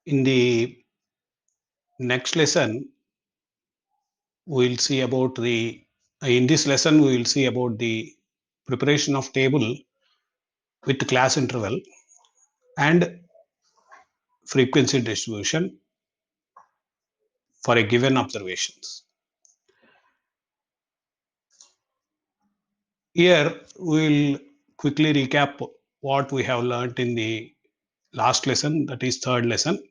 In the next lesson, we will see about in this lesson, we will see about the preparation of table with class interval and frequency distribution for a given observations. Here, we will quickly recap what we have learned in the last lesson, that is third lesson.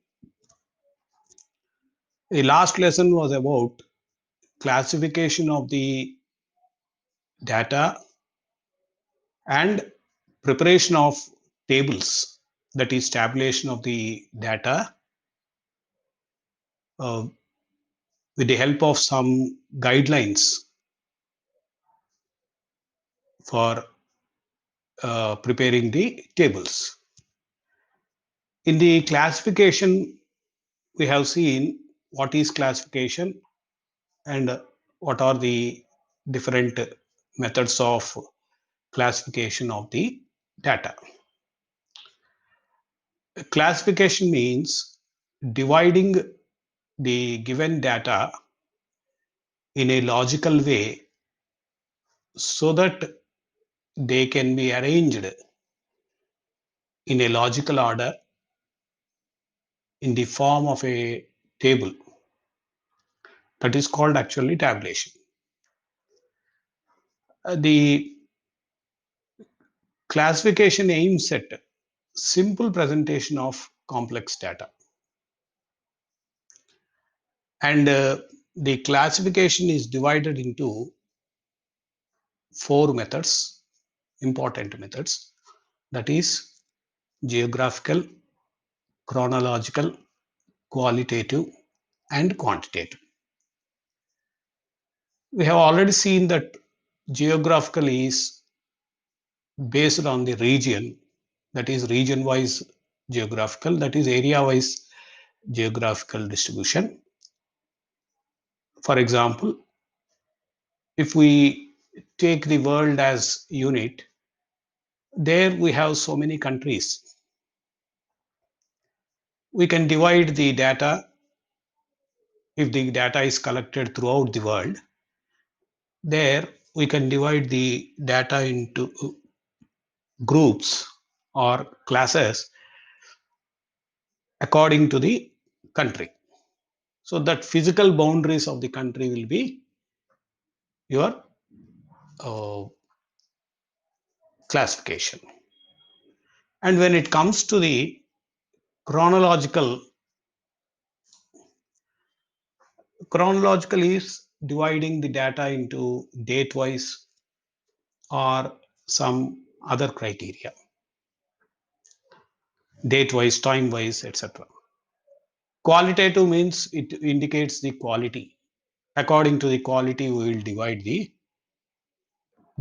The last lesson was about classification of the data and preparation of tables, that is tabulation of the data uh, with the help of some guidelines for preparing the tables. In the classification, we have seen what is classification and what are the different methods of classification of the data. Classification means dividing the given data in a logical way so that they can be arranged in a logical order in the form of a table. That is called actually tabulation. The classification aims at simple presentation of complex data. And the classification is divided into four methods, important methods, that is geographical, chronological, qualitative, and quantitative. We have already seen that geographical is based on the region, that is region wise geographical, that is area wise geographical distribution. For example, if we take the world as unit, there we have so many countries. We can divide the data, if the data is collected throughout the world, there we can divide the data into groups or classes according to the country. So that physical boundaries of the country will be your classification. And when it comes to the chronological is dividing the data into date wise or some other criteria, date wise, time wise, etc. Qualitative means it indicates the quality. According to the quality, we will divide the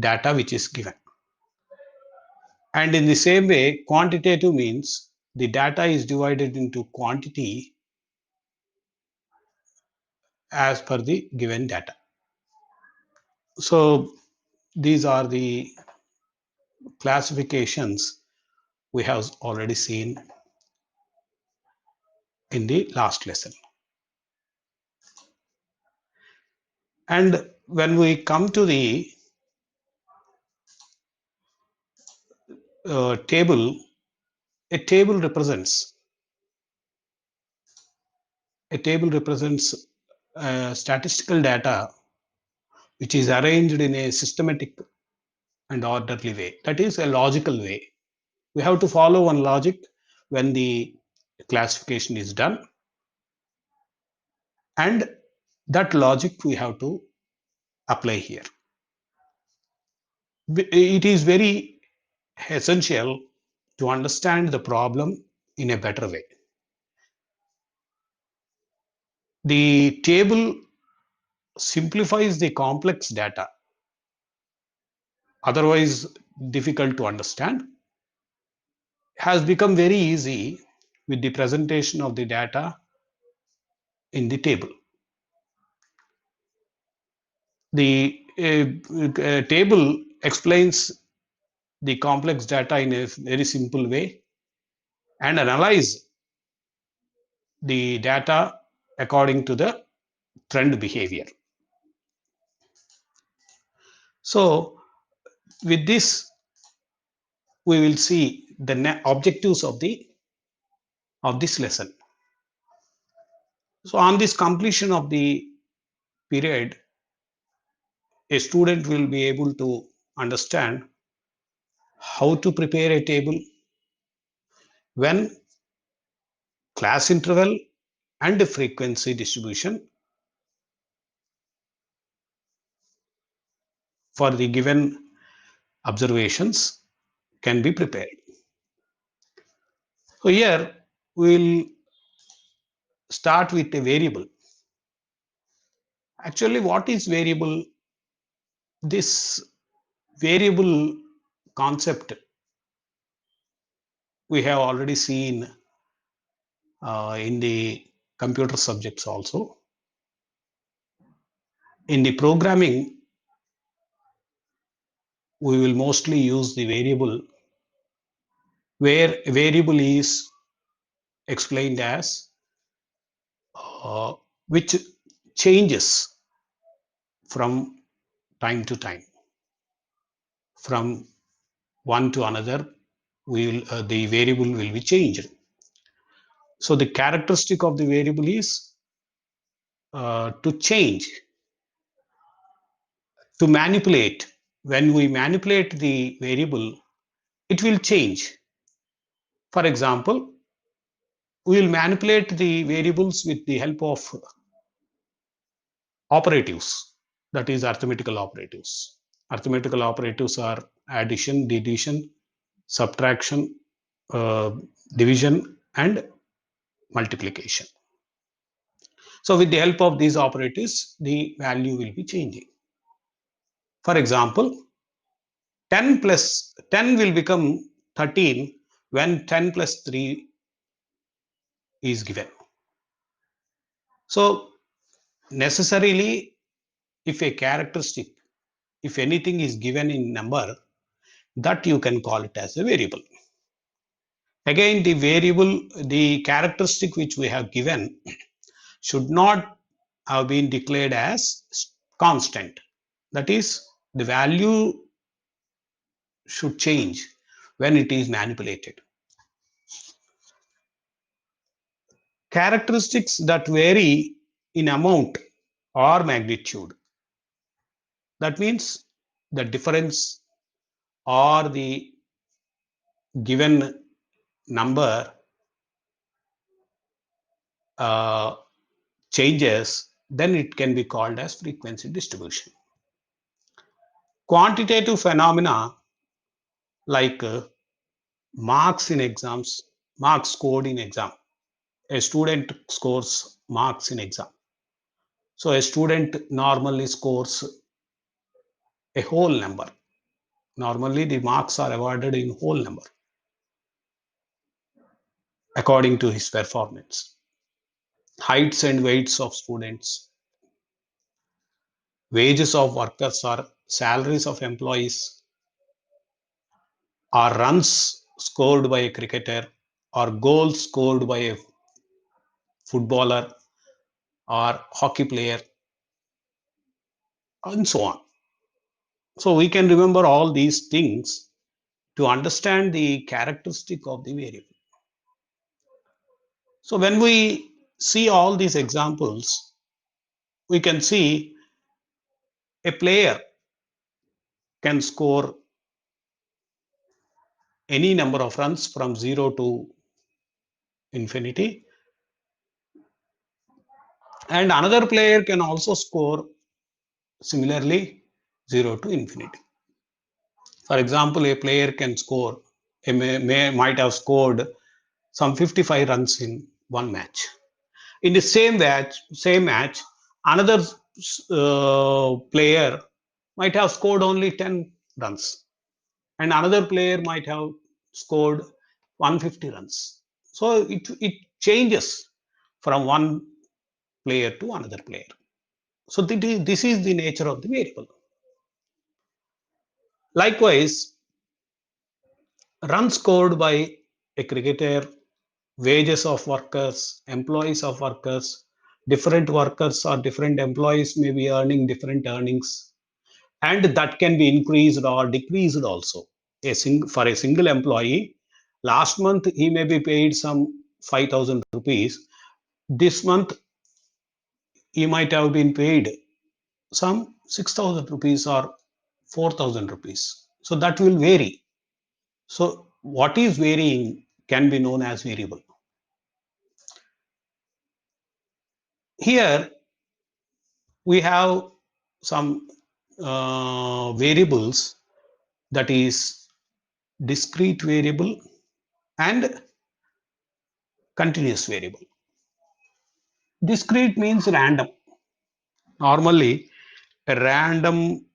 data which is given. And in the same way, quantitative means the data is divided into quantity as per the given data. So these are the classifications we have already seen in the last lesson. And when we come to the table, a table represents statistical data which is arranged in a systematic and orderly way. That is a logical way. We have to follow one logic when the classification is done, and that logic we have to apply here. It is very essential to understand the problem in a better way. The table simplifies the complex data, otherwise difficult to understand, has become very easy with the presentation of the data in the table. The table explains the complex data in a very simple way and analyze the data according to the trend behavior. So with this, we will see the objectives of this lesson. So on this completion of the period, a student will be able to understand how to prepare a table, when, class interval, and the frequency distribution for the given observations can be prepared. So here we will start with a variable. Actually, what is variable? This variable concept we have already seen in the computer subjects also. In the programming, we will mostly use the variable, where a variable is explained as which changes from time to time, from one to another. The variable will be changed. So the characteristic of the variable is to change, to manipulate. When we manipulate the variable, it will change. For example, we will manipulate the variables with the help of operatives, that is arithmetical operatives. Arithmetical operatives are addition, deletion, subtraction, uh, division, and multiplication. So with the help of these operatives, the value will be changing. For example, 10 will become 13 when 10 plus 3 is given. So necessarily, if a characteristic, if anything is given in number, that you can call it as a variable. Again, the variable, the characteristic which we have given should not have been declared as constant. That is, the value should change when it is manipulated. Characteristics that vary in amount or magnitude. That means the difference or the given number uh, changes, then it can be called as frequency distribution. Quantitative phenomena like marks in exams, marks scored in exam. A student scores marks in exam. So a student normally scores a whole number. Normally the marks are awarded in whole number according to his performance. Heights and weights of students, wages of workers or salaries of employees, or runs scored by a cricketer, or goals scored by a footballer or hockey player, and so on. So we can remember all these things to understand the characteristic of the variable. So when we see all these examples, we can see a player can score any number of runs from 0 to infinity, and another player can also score similarly 0 to infinity. For example, a player can score, might have scored some 55 runs in one match. In the same match, another player might have scored only 10 runs, and another player might have scored 150 runs. So it changes from one player to another player. So this is the nature of the variable. Likewise, runs scored by a cricketer wages of workers, employees of workers, different workers or different employees may be earning different earnings, and that can be increased or decreased also. For a single employee, last month he may be paid some 5,000 rupees. This month he might have been paid some 6,000 rupees or 4,000 rupees. So that will vary. So what is varying can be known as variable. Here we have some variables, that is discrete variable and continuous variable. Discrete means random. Normally, a random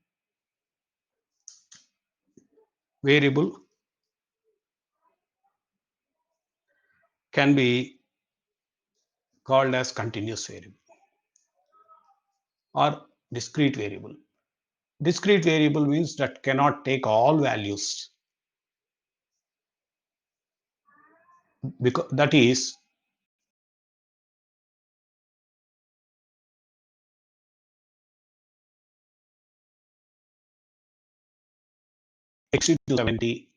variable can be called as continuous variable or discrete variable. Discrete variable means that cannot take all values, because that is exceed to 70.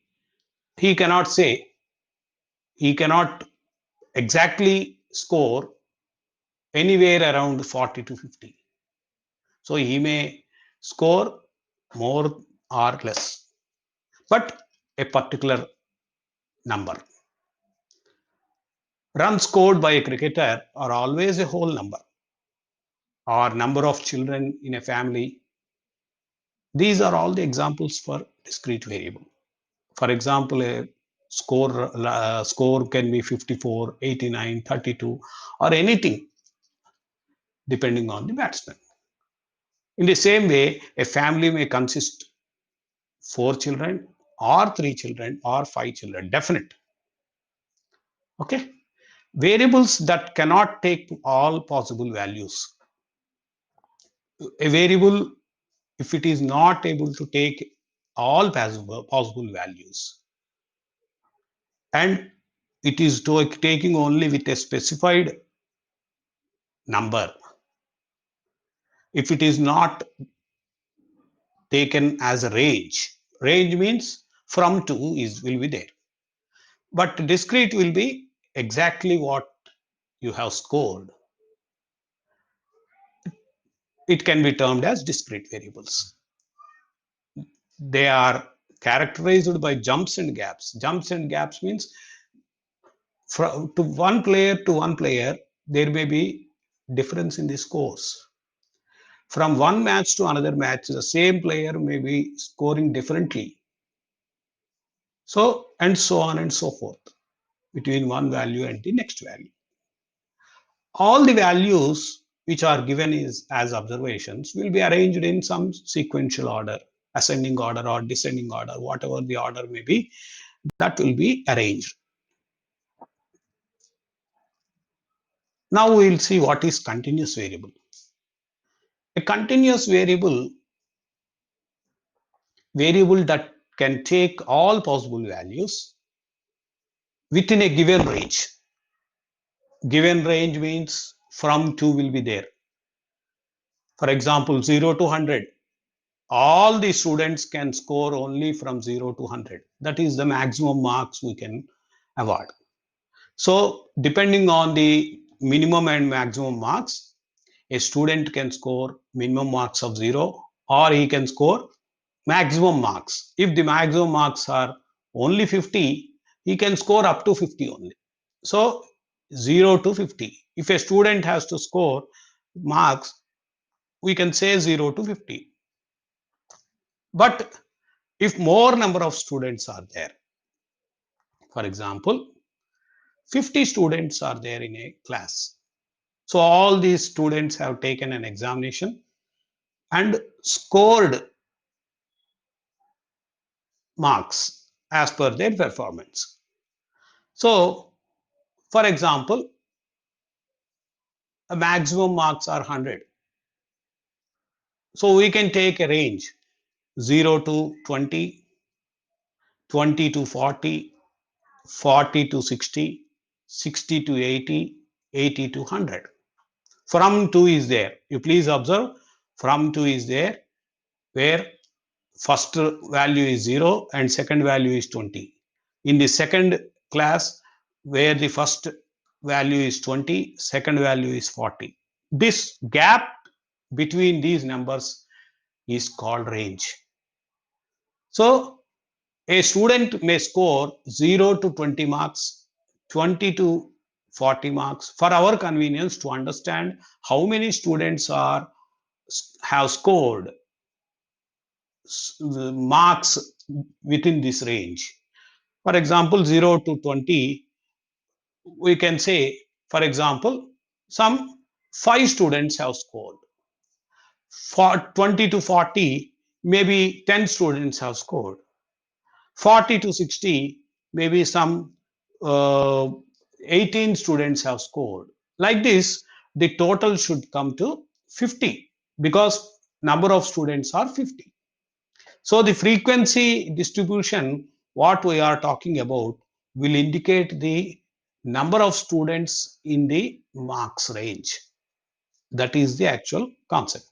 He cannot say, he cannot exactly score anywhere around 40 to 50. So he may score more or less, but a particular number. Runs scored by a cricketer are always a whole number, or number of children in a family. These are all the examples for discrete variable. For example, a score can be 54, 89, 32, or anything depending on the batsman. In the same way, a family may consist 4 children or 3 children or 5 children, definite. Okay. Variables that cannot take all possible values. A variable, if it is not able to take all possible values, and it is taking only with a specified number, if it is not taken as a range means from 2 is will be there, but discrete will be exactly what you have scored. It can be termed as discrete variables. They are characterized by jumps and gaps. Jumps and gaps means from to one player there may be difference in the scores. From one match to another match, the same player may be scoring differently. So, and so on and so forth between one value and the next value. All the values which are given as observations will be arranged in some sequential order, ascending order or descending order, whatever the order may be, that will be arranged. Now we will see what is continuous variable. A continuous variable that can take all possible values within a given range. Given range means from 2 will be there. For example, 0 to 100. All the students can score only from 0 to 100. That is the maximum marks we can award. So depending on the minimum and maximum marks, a student can score minimum marks of 0, or he can score maximum marks. If the maximum marks are only 50, he can score up to 50 only. So 0 to 50. If a student has to score marks, we can say 0 to 50. But if more number of students are there, for example, 50 students are there in a class. So all these students have taken an examination and scored marks as per their performance. So, for example, a maximum marks are 100. So we can take a range 0 to 20, 20 to 40, 40 to 60, 60 to 80, 80 to 100. From to is there. You please observe, from to is there, where first value is 0 and second value is 20. In the second class, where the first value is 20, second value is 40. This gap between these numbers is called range. So a student may score 0 to 20 marks, 20 to 40 marks, for our convenience to understand how many students have scored marks within this range. For example, 0 to 20, we can say, for example, some 5 students have scored. For 20 to 40, maybe 10 students have scored. 40 to 60, maybe some 18 students have scored. Like this, the total should come to 50 because number of students are 50. So the frequency distribution, what we are talking about, will indicate the number of students in the marks range. That is the actual concept.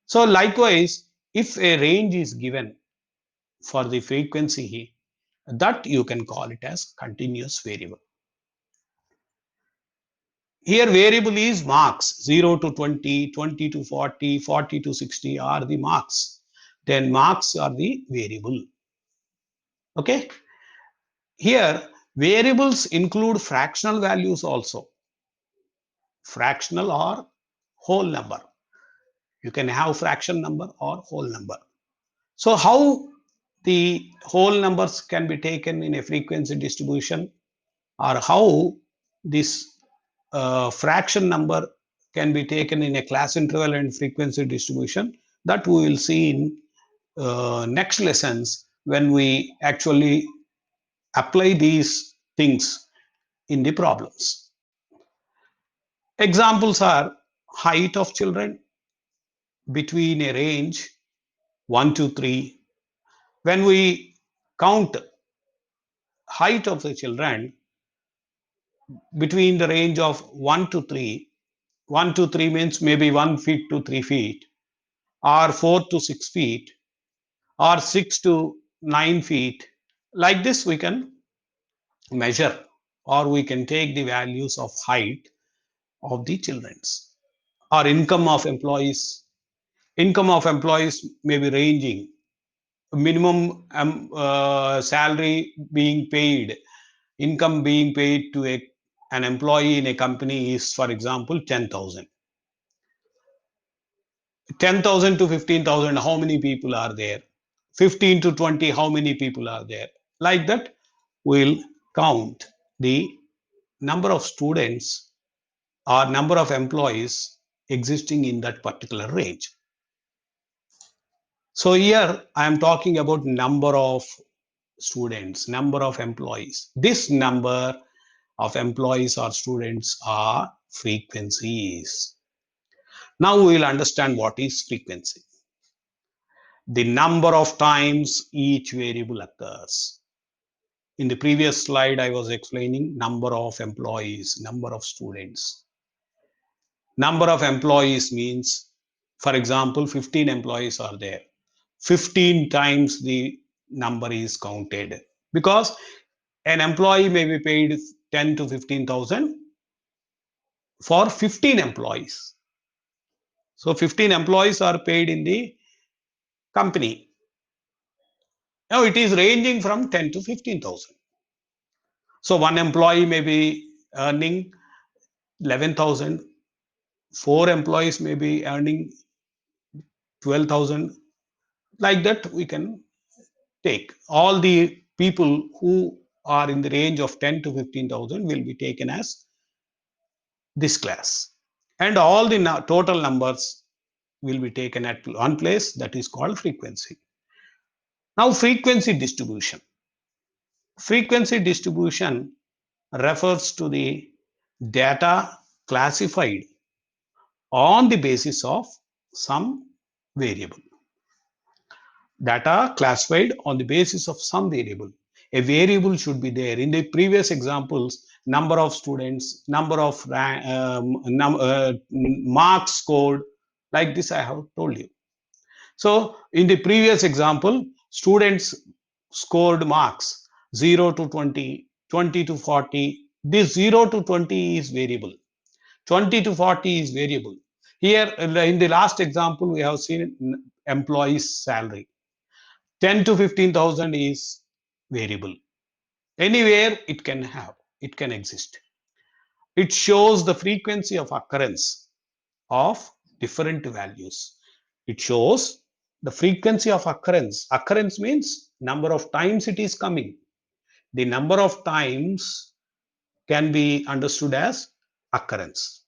So likewise, if a range is given for the frequency, that you can call it as continuous variable. Here variable is marks, 0 to 20, 20 to 40, 40 to 60 are the marks. Then marks are the variable. Okay. Here variables include fractional values also. Fractional or whole number. You can have fraction number or whole number. So how the whole numbers can be taken in a frequency distribution, or how this fraction number can be taken in a class interval and frequency distribution, that we will see in next lessons when we actually apply these things in the problems. Examples are height of children between a range 1 to 3. When we count height of the children between the range of 1 to 3, 1 to 3 means maybe 1 feet to 3 feet, or 4 to 6 feet, or 6 to 9 feet. Like this, we can measure, or we can take the values of height of the children's. Or income of employees. Income of employees may be ranging. Minimum salary being paid, income being paid to an employee in a company is, for example, 10,000. 10,000 to 15,000, how many people are there? 15 to 20, how many people are there? Like that, we'll count the number of students or number of employees existing in that particular range. So here I am talking about number of students, number of employees. This number of employees or students are frequencies. Now we will understand what is frequency. The number of times each variable occurs. In the previous slide, I was explaining number of employees, number of students. Number of employees means, for example, 15 employees are there. 15 times the number is counted, because an employee may be paid 10 to 15,000 for 15 employees. So 15 employees are paid in the company. Now it is ranging from 10 to 15,000. So one employee may be earning 11,000. 4 employees may be earning 12,000. Like that, we can take all the people who are in the range of 10 to 15,000 will be taken as this class. And all the total numbers will be taken at one place, that is called frequency. Now, frequency distribution. Frequency distribution refers to the data classified on the basis of some variable. Data classified on the basis of some variable. A variable should be there. In the previous examples, number of students, number of marks scored. Like this, I have told you. So in the previous example, students scored marks 0 to 20, 20 to 40. This 0 to 20 is variable. 20 to 40 is variable. Here in the last example, we have seen employee's salary. 10 to 15,000 is variable. Anywhere it can exist. It shows the frequency of occurrence of different values. It shows the frequency of occurrence. Occurrence means number of times it is coming. The number of times can be understood as occurrence.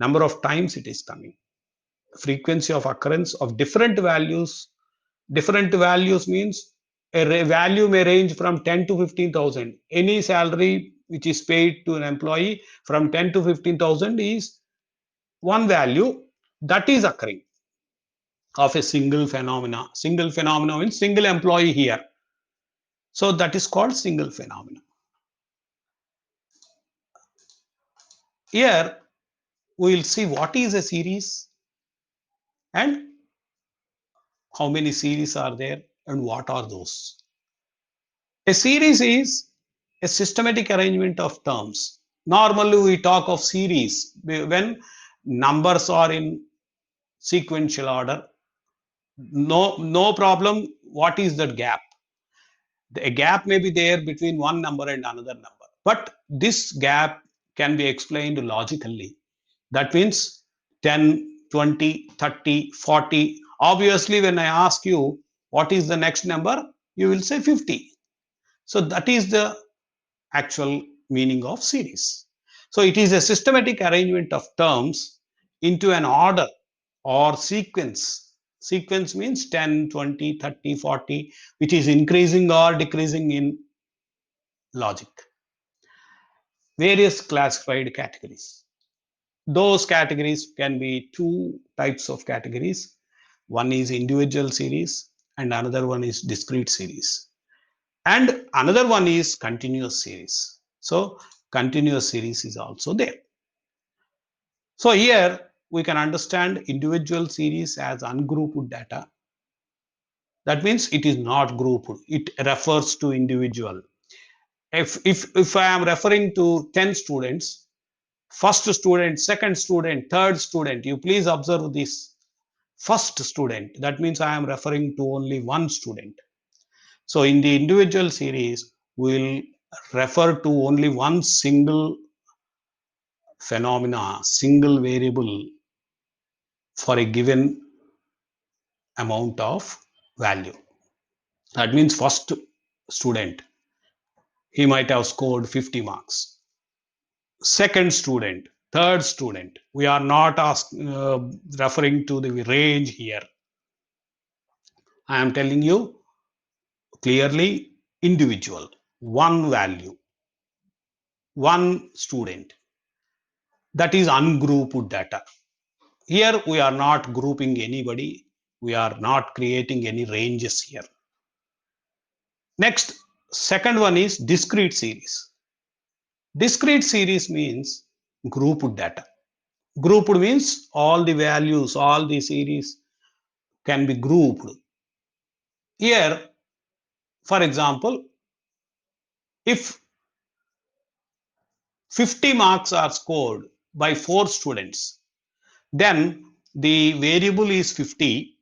Number of times it is coming. Frequency of occurrence of different values. Different values means a value may range from 10 to 15,000. Any salary which is paid to an employee from 10 to 15,000 is one value that is occurring of a single phenomena. Single phenomena means single employee here. So that is called single phenomena. Here we will see what is a series and how many series are there and what are those. A series is a systematic arrangement of terms. Normally we talk of series when numbers are in sequential order. No problem. What is that gap? A gap may be there between one number and another number, but this gap can be explained logically. That means 10, 20, 30, 40. Obviously, when I ask you what is the next number, you will say 50. So that is the actual meaning of series. So it is a systematic arrangement of terms into an order or sequence. Sequence means 10, 20, 30, 40, which is increasing or decreasing in logic. Various classified categories. Those categories can be two types of categories. One is individual series and another one is discrete series. And another one is continuous series. So continuous series is also there. So here we can understand individual series as ungrouped data. That means it is not grouped. It refers to individual. If I am referring to 10 students, first student, second student, third student, you please observe this. First student, that means I am referring to only one student. So in the individual series, we will refer to only one single phenomena, single variable for a given amount of value. That means first student, he might have scored 50 marks. Second student, third student, we are not referring to the range here. I am telling you clearly individual, one value, one student. That is ungrouped data. Here we are not grouping anybody. We are not creating any ranges here. Next, second one is discrete series. Discrete series means grouped data. Grouped means all the values, all the series can be grouped. Here, for example, if 50 marks are scored by 4 students, then the variable is 50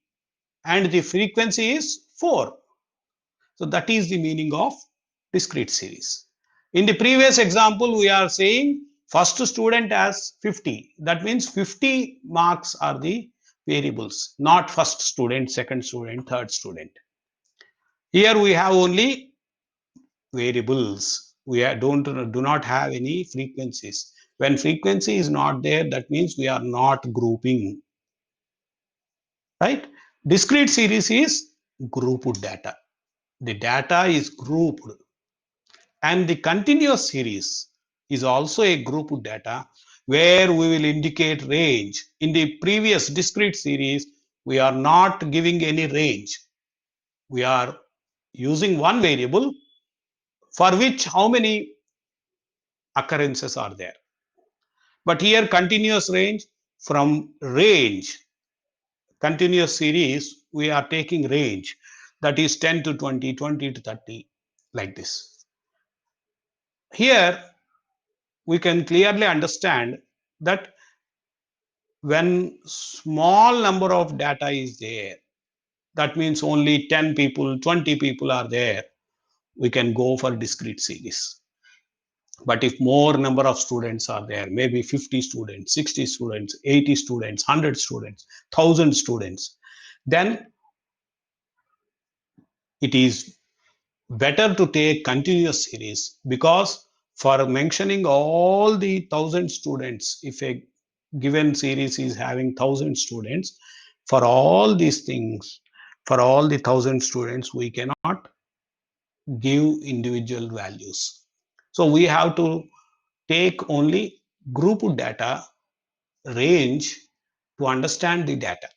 and the frequency is 4. So that is the meaning of discrete series. In the previous example, we are saying first student has 50. That means 50 marks are the variables, not first student, second student, third student. Here we have only variables. We do not have any frequencies. When frequency is not there, that means we are not grouping. Right? Discrete series is grouped data. The data is grouped. And the continuous series is also a grouped data where we will indicate range. In the previous discrete series, we are not giving any range. We are using one variable for which how many occurrences are there. But here continuous range, from range, continuous series, we are taking range, that is 10 to 20, 20 to 30, like this. Here we can clearly understand that when small number of data is there, that means only 10 people, 20 people are there, we can go for discrete series. But if more number of students are there, maybe 50 students, 60 students, 80 students, 100 students, 1000 students, then it is better to take continuous series, because for mentioning all the 1000 students, if a given series is having 1000 students, for all these things, for all the 1000 students, we cannot give individual values. So we have to take only group data range to understand the data.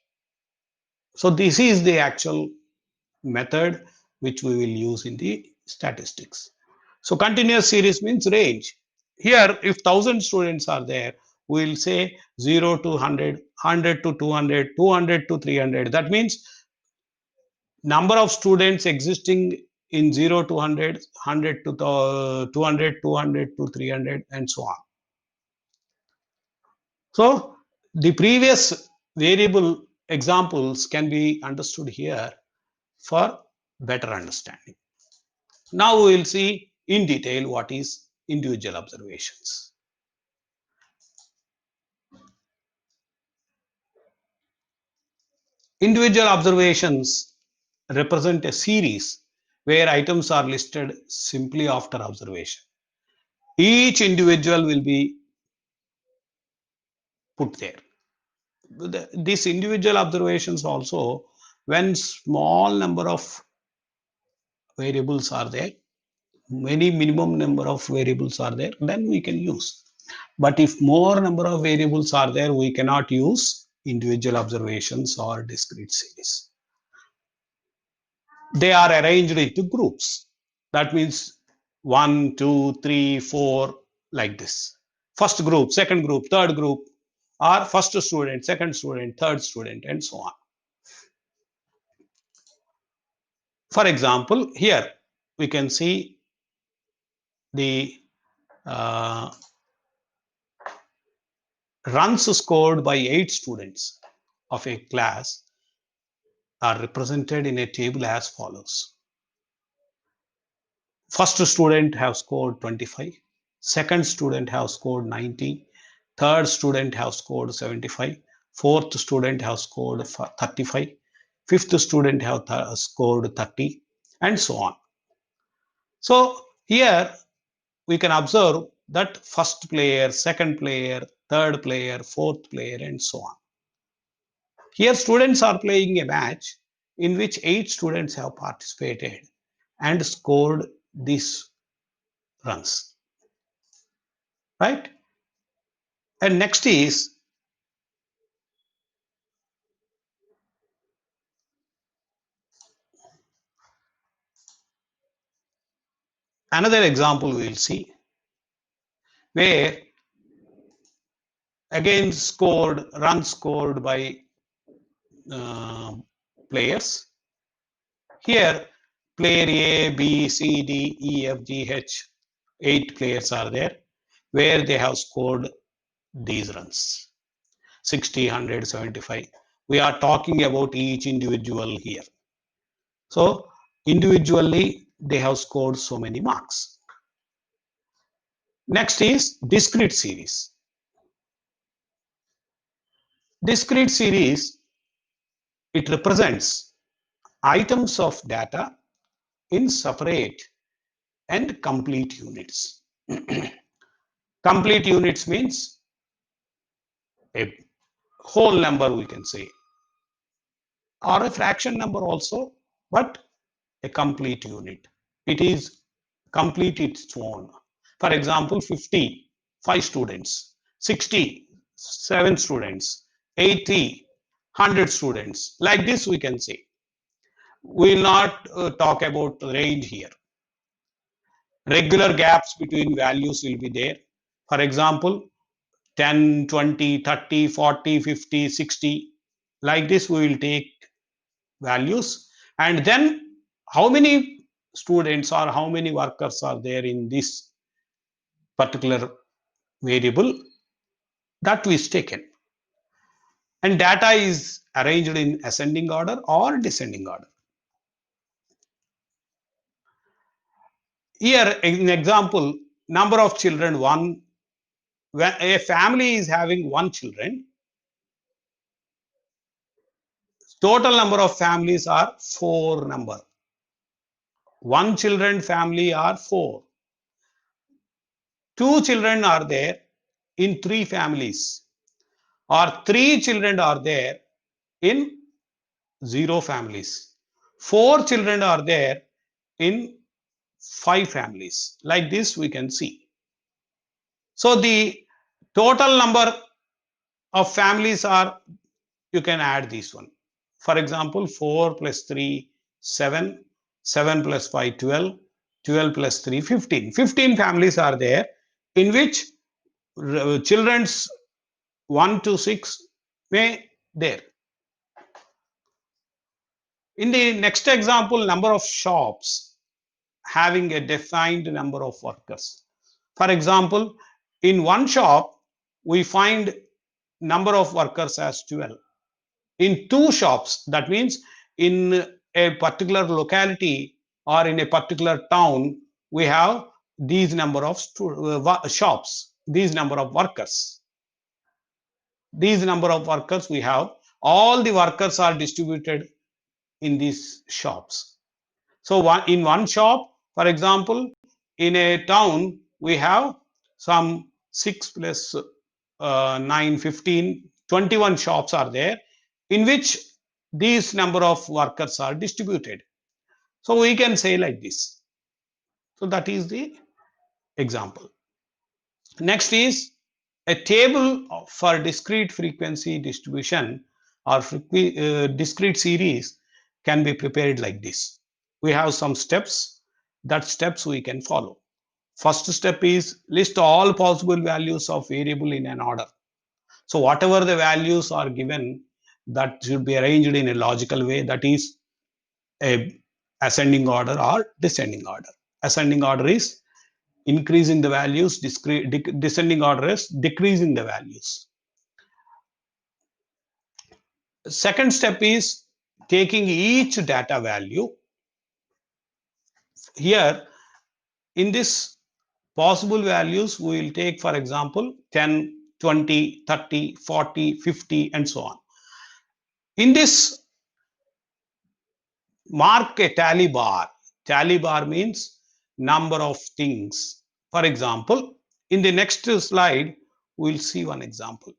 So this is the actual method which we will use in the statistics. So continuous series means range. Here, if 1000 students are there, we will say 0 to 100, 100 to 200, 200 to 300. That means number of students existing in 0 to 100, 100 to 200, 200 to 300, and so on. So the previous variable examples can be understood here for better understanding. Now we will see in detail what is individual observations. Individual observations represent a series where items are listed simply after observation. Each individual will be put there. These individual observations also, when small number of variables are there, many minimum number of variables are there, then we can use. But if more number of variables are there, we cannot use individual observations or discrete series. They are arranged into groups. That means 1, 2, 3, 4, like this. First group, second group, third group, or first student, second student, third student, and so on. For example, here we can see the runs scored by 8 students of a class are represented in a table as follows. First student have scored 25, second student have scored 90, third student have scored 75, fourth student have scored 35, fifth student have scored 30, and so on. So here we can observe that first player, second player, third player, fourth player, and so on. Here students are playing a match in which 8 students have participated and scored these runs, right? And next is another example we will see, where again runs scored by players. Here player A, B, C, D, E, F, G, H, 8 players are there, where they have scored these runs, 60, 100, 75. We are talking about each individual here. So individually they have scored so many marks. Next is discrete series. Discrete series, it represents items of data in separate and complete units. Complete units means a whole number, we can say, or a fraction number also, but a complete unit. It is complete its own. For example, 50, 5 students, 60, 7 students, 80, 100 students. Like this we can say. We will not talk about range here. Regular gaps between values will be there. For example, 10, 20, 30, 40, 50, 60. Like this, we will take values. And then how many students or how many workers are there in this particular variable, that is taken. And data is arranged in ascending order or descending order. Here, in example, number of children, one. When a family is having one children, total number of families are four number. One children family are four. Two children are there in three families, or three children are there in zero families. Four children are there in five families. Like this, we can see. So the total number of families are, you can add this one. For example, 4 plus 3, 7, 7 plus 5, 12, 12 plus 3, 15. 15 families are there in which children's 1 to 6 may there. In the next example, number of shops having a defined number of workers. For example, in one shop, we find number of workers as 12. In two shops, that means in a particular locality or in a particular town, we have these number of shops, these number of workers. These number of workers we have, all the workers are distributed in these shops. So in one shop, for example, in a town, we have some 6 plus 9, 15, 21 shops are there, in which these number of workers are distributed. So we can say like this. So that is the example. Next is a table for discrete frequency distribution or discrete series can be prepared like this. We have some steps. That steps we can follow. First step is list all possible values of variable in an order. So whatever the values are given, that should be arranged in a logical way. That is a ascending order or descending order. Ascending order is increasing the values, descending order is decreasing the values. Second step is taking each data value. Here in this possible values, we will take, for example, 10, 20, 30, 40, 50, and so on. In this, mark a tally bar. Tally bar means number of things. For example, in the next slide, we'll see one example.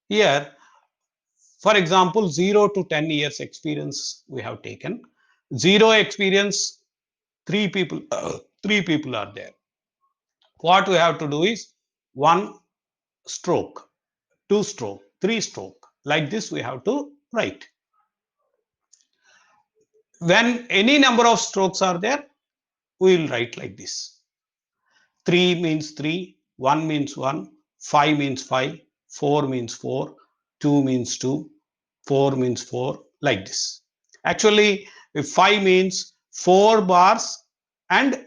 Here, for example, 0 to 10 years experience we have taken. Zero experience, three people are there. What we have to do is one stroke, two stroke, three stroke. Like this, we have to write. When any number of strokes are there, we will write like this. 3 means 3, 1 means 1, 5 means 5, 4 means 4, 2 means 2, 4 means 4, like this. Actually, if 5 means 4 bars and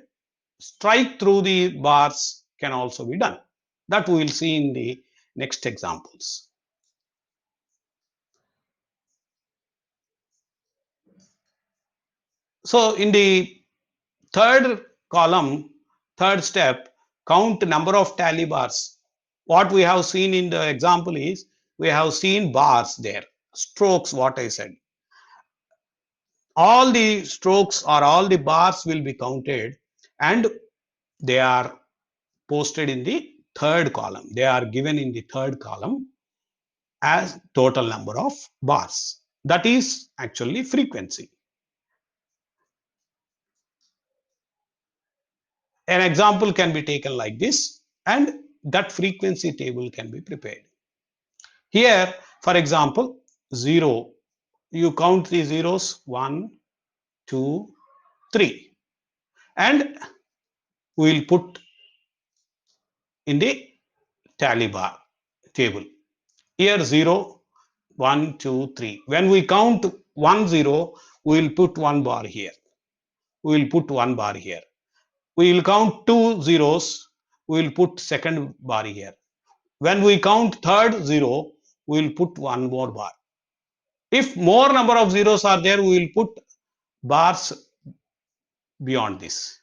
strike through the bars can also be done. That we will see in the next examples. So in the third column, third step, count number of tally bars. What we have seen in the example is, we have seen bars there, strokes, what I said. All the strokes or all the bars will be counted and they are posted in the third column. They are given in the third column as total number of bars. That is actually frequency. An example can be taken like this, and that frequency table can be prepared. Here, for example, 0, you count the zeros, 1, 2, 3, and we will put in the tally bar table. Here 0, 1, 2, 3. When we count 1, 0, we will put one bar here. We will put one bar here. We will count 2 zeros. We will put second bar here. When we count third 0, we will put one more bar. If more number of zeros are there, we will put bars beyond this.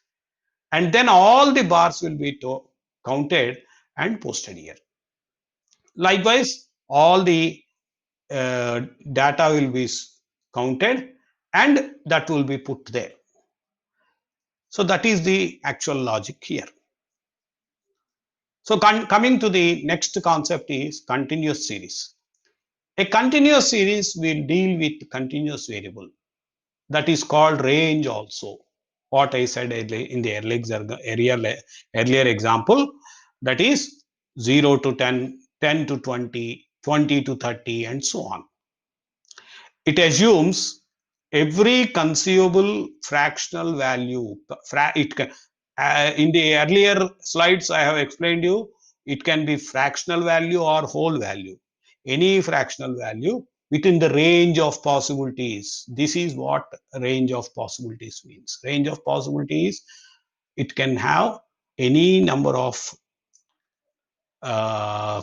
And then all the bars will be counted and posted here. Likewise, all the data will be counted and that will be put there. So that is the actual logic here. So coming to the next concept is continuous series. A continuous series will deal with continuous variable. That is called range also. What I said in the earlier example, that is 0 to 10, 10 to 20, 20 to 30, and so on. It assumes every conceivable fractional value. In the earlier slides, I have explained you, it can be fractional value or whole value. Any fractional value within the range of possibilities. This is what range of possibilities means. Range of possibilities, it can have any number of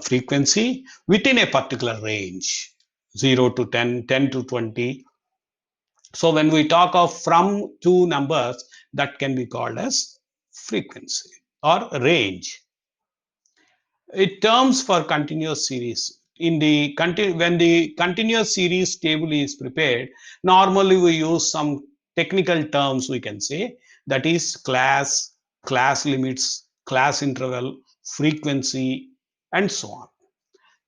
frequency within a particular range, 0 to 10, 10 to 20. So when we talk of from two numbers, that can be called as frequency or range. It terms for continuous series. When the continuous series table is prepared, normally we use some technical terms, we can say, that is class limits, class interval, frequency, and so on.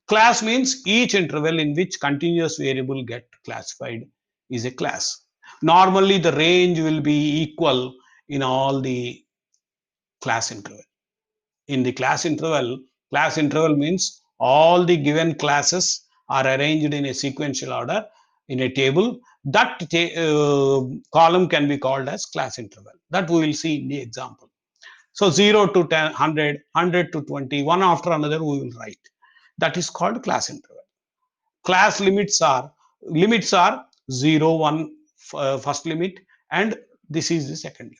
Class means each interval in which continuous variable get classified is a class. Normally the range will be equal in all the class interval. In the class interval means all the given classes are arranged in a sequential order in a table. That column can be called as class interval. That we will see in the example. So 0 to 10, 100, 100 to 20, one after another we will write. That is called class interval. Class limits are 0, 1 first limit, and this is the second limit.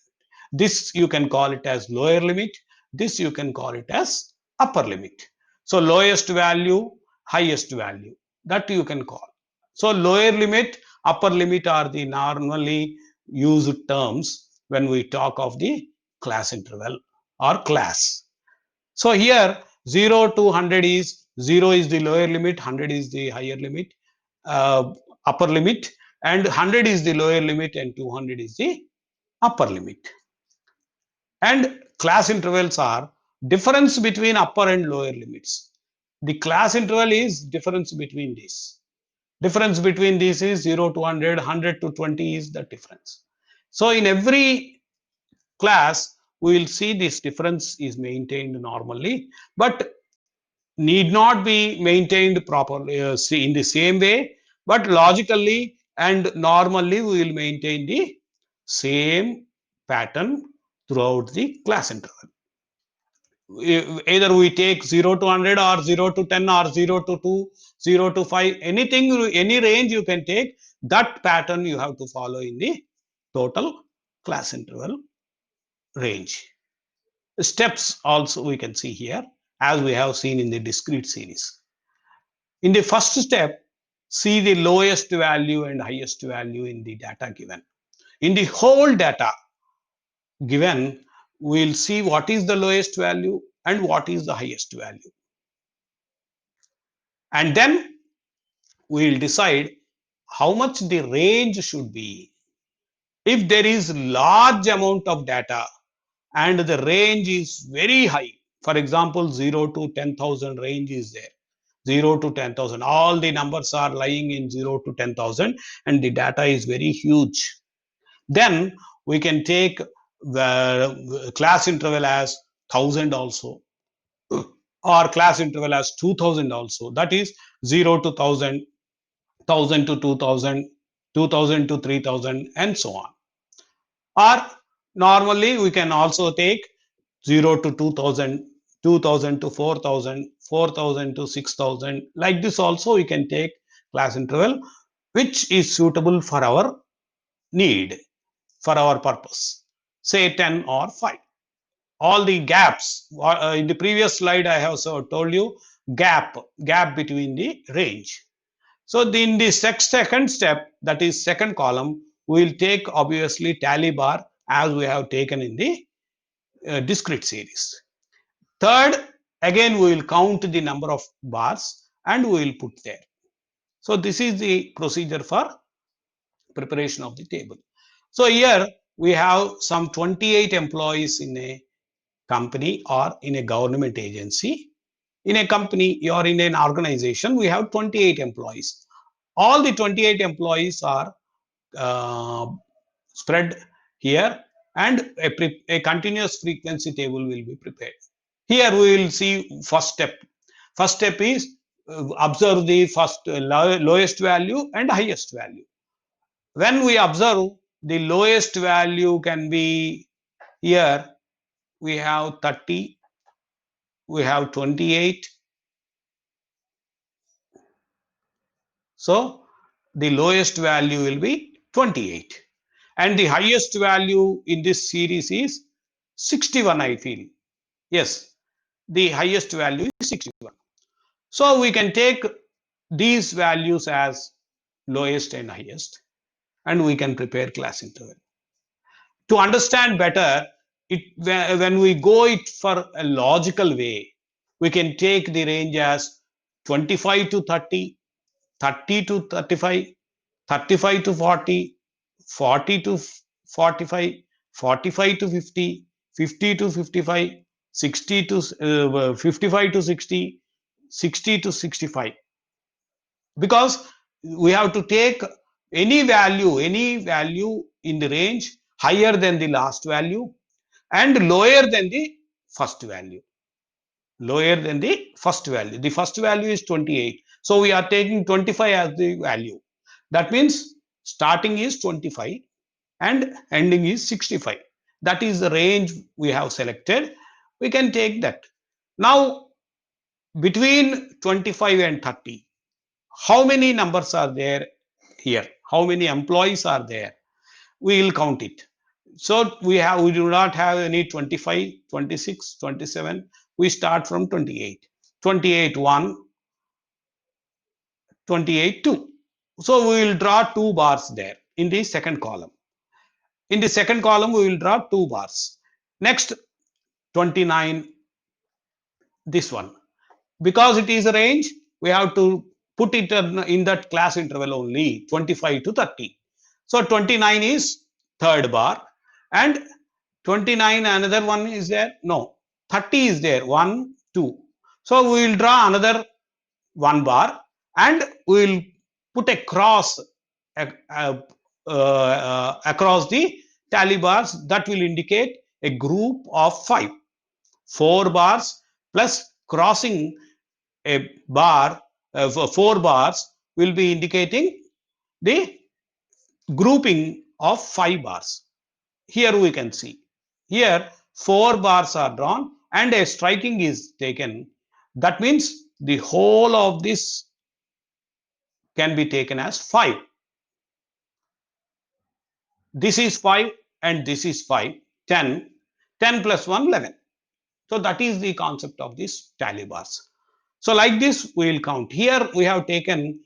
This you can call it as lower limit. This you can call it as upper limit. So lowest value, highest value, that you can call. So lower limit, upper limit are the normally used terms when we talk of the class interval or class. So here 0 to 100 is 0 is the lower limit, 100 is the higher limit, upper limit, and 100 is the lower limit and 200 is the upper limit. And class intervals are difference between upper and lower limits. The class interval is difference between these. Difference between these is 0 to 100, 100 to 20 is the difference. So in every class, we will see this difference is maintained normally, but need not be maintained properly in the same way, but logically and normally we will maintain the same pattern throughout the class interval. Either we take 0 to 100 or 0 to 10 or 0 to 2, 0 to 5, anything, any range you can take, that pattern you have to follow in the total class interval range. Steps also we can see here, as we have seen in the discrete series. In the first step, see the lowest value and highest value in the data given. In the whole data given, we'll see what is the lowest value and what is the highest value. And then we'll decide how much the range should be. If there is large amount of data and the range is very high, for example, 0 to 10,000 range is there. 0 to 10,000, all the numbers are lying in 0 to 10,000 and the data is very huge. Then we can take the class interval as 1000 also, or class interval as 2000 also. That is 0 to 1000, 1000 to 2000, 2000 to 3000, and so on. Or normally we can also take 0 to 2000, 2000 to 4000, 4000 to 6000. Like this also we can take class interval which is suitable for our need, for our purpose, say 10 or 5. All the gaps in the previous slide I have told you gap between the range. So in the second step, that is second column, we will take obviously tally bar as we have taken in the discrete series. Third, again we will count the number of bars and we will put there. So this is the procedure for preparation of the table. So here we have some 28 employees in a company or in a government agency. In a company or in an organization, we have 28 employees. All the 28 employees are spread here, and a continuous frequency table will be prepared. Here we will see first step. First step is observe the first lowest value and highest value. When we observe, the lowest value can be here. We have 30, we have 28. So the lowest value will be 28. And the highest value in this series is 61, I feel. Yes, the highest value is 61. So we can take these values as lowest and highest, and we can prepare class interval. To understand better, when we go it for a logical way, we can take the range as 25 to 30, 30 to 35, 35 to 40, 40 to 45, 45 to 50, 50 to 55, 60 to 55 to 60, 60 to 65. Because we have to take any value in the range higher than the last value and lower than the first value. Lower than the first value. The first value is 28. So we are taking 25 as the value. That means starting is 25 and ending is 65. That is the range we have selected. We can take that. Now, between 25 and 30, how many numbers are there here? How many employees are there? We will count it. So we do not have any 25, 26, 27. We start from 28. 28 1, 28 2. So we will draw 2 bars there in the second column. In the second column, we will draw 2 bars. Next, 29, this one. Because it is a range, we have to put it in that class interval only, 25 to 30. So 29 is third bar, and 29 another one is there? No, 30 is there, 1, 2. So we will draw another 1 bar and we will put a cross across the tally bars that will indicate a group of 5. 4 bars plus crossing a bar, 4 bars will be indicating the grouping of 5 bars. Here we can see. Here 4 bars are drawn and a striking is taken. That means the whole of this can be taken as 5. This is 5 and this is 5. 10. 10 plus 1, 11. So that is the concept of this tally bars. So like this we will count. Here we have taken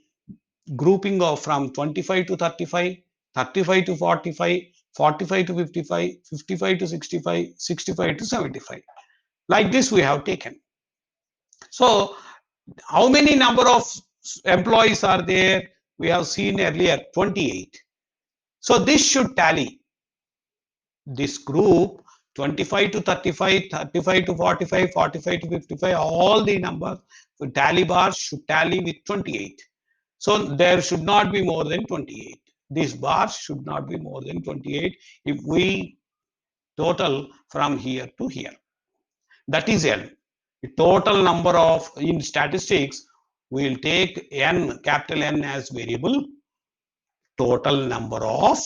grouping of from 25 to 35, 35 to 45, 45 to 55, 55 to 65, 65 to 75. Like this we have taken. So how many number of employees are there? We have seen earlier 28. So this should tally. This group 25 to 35, 35 to 45, 45 to 55, all the numbers tally bars should tally with 28. So there should not be more than 28. These bars should not be more than 28 if we total from here to here. That is N. The total number of, in statistics, we will take N, capital N as variable, total number of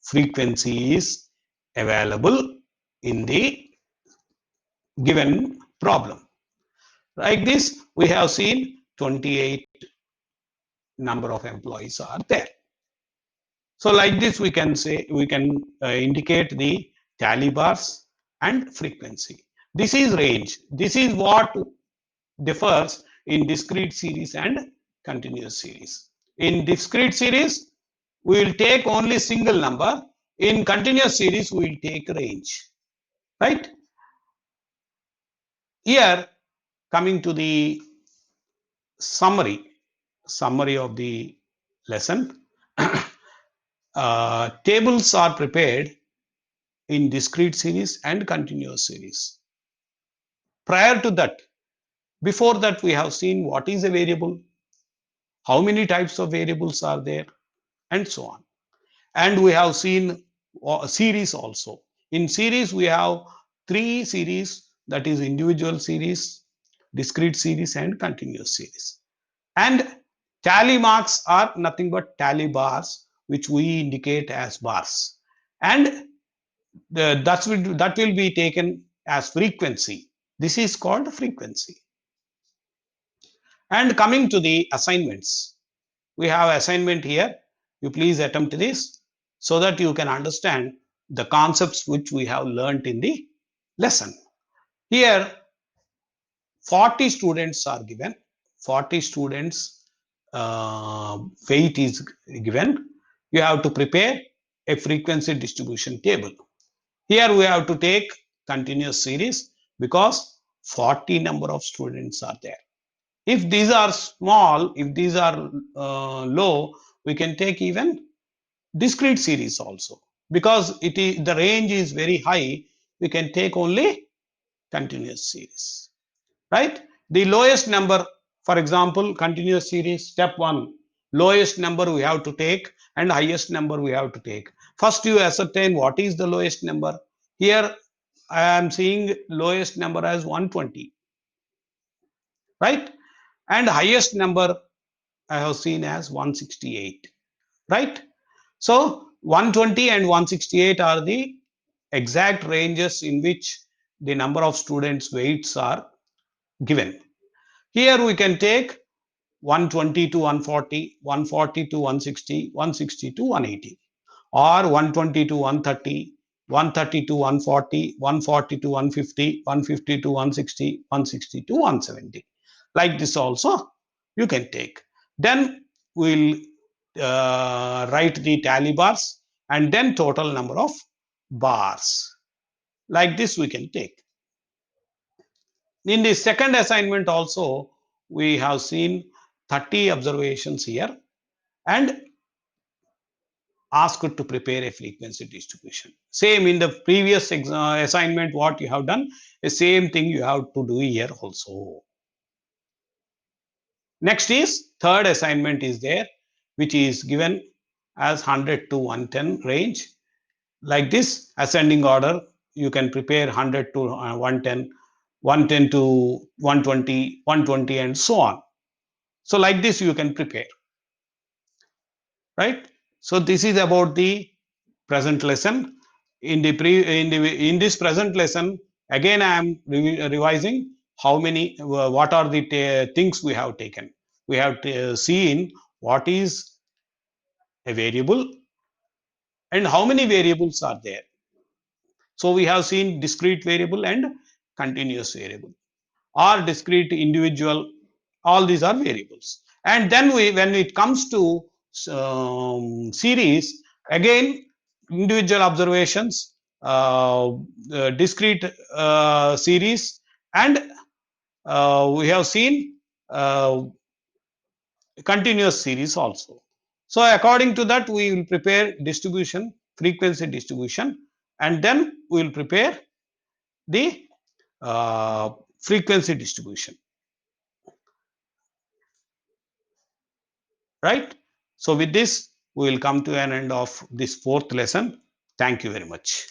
frequency is available in the given problem. Like this, we have seen 28 number of employees are there. So like this, we can say, we can indicate the tally bars and frequency. This is range. This is what differs in discrete series and continuous series. In discrete series, we will take only single number. In continuous series, we will take range, right? Here, coming to the summary of the lesson. Tables are prepared in discrete series and continuous series. Prior to that, before that, we have seen what is a variable, how many types of variables are there, and so on. And we have seen a series also. In series, we have three series, that is individual series, discrete series, and continuous series. And tally marks are nothing but tally bars, which we indicate as bars. And that will be taken as frequency. This is called frequency. And coming to the assignments, we have assignment here. You please attempt this so that you can understand the concepts which we have learned in the lesson. Here, 40 students are given. 40 students weight is given. You have to prepare a frequency distribution table. Here we have to take continuous series because 40 number of students are there. If these are small, if these are low, we can take even discrete series also. Because the range is very high, we can take only continuous series, right? The lowest number, for example, continuous series, step 1, lowest number we have to take and highest number we have to take. First, you ascertain what is the lowest number. Here, I am seeing lowest number as 120, right? And highest number I have seen as 168, right? So 120 and 168 are the exact ranges in which the number of students' weights are given. Here we can take 120 to 140, 140 to 160, 160 to 180, or 120 to 130, 130 to 140, 140 to 150, 150 to 160, 160 to 170. Like this also you can take. Then we'll write the tally bars and then total number of bars. Like this we can take. In the second assignment also, we have seen 30 observations here and asked to prepare a frequency distribution. Same in the previous assignment, what you have done, the same thing you have to do here also. Next is third assignment is there, which is given as 100 to 110 range. Like this, ascending order, you can prepare 100 to 110, 110 to 120, 120, and so on. So like this, you can prepare, right? So this is about the present lesson. In this present lesson, again I am revising how many, what are the things we have taken. We have seen what is a variable and how many variables are there. So we have seen discrete variable and continuous variable, or discrete individual. All these are variables. And then when it comes to series, again individual observations, discrete series, and we have seen continuous series also. So according to that, we will prepare distribution, frequency distribution, and then we will prepare the frequency distribution, right? So with this, we will come to an end of this fourth lesson. Thank you very much.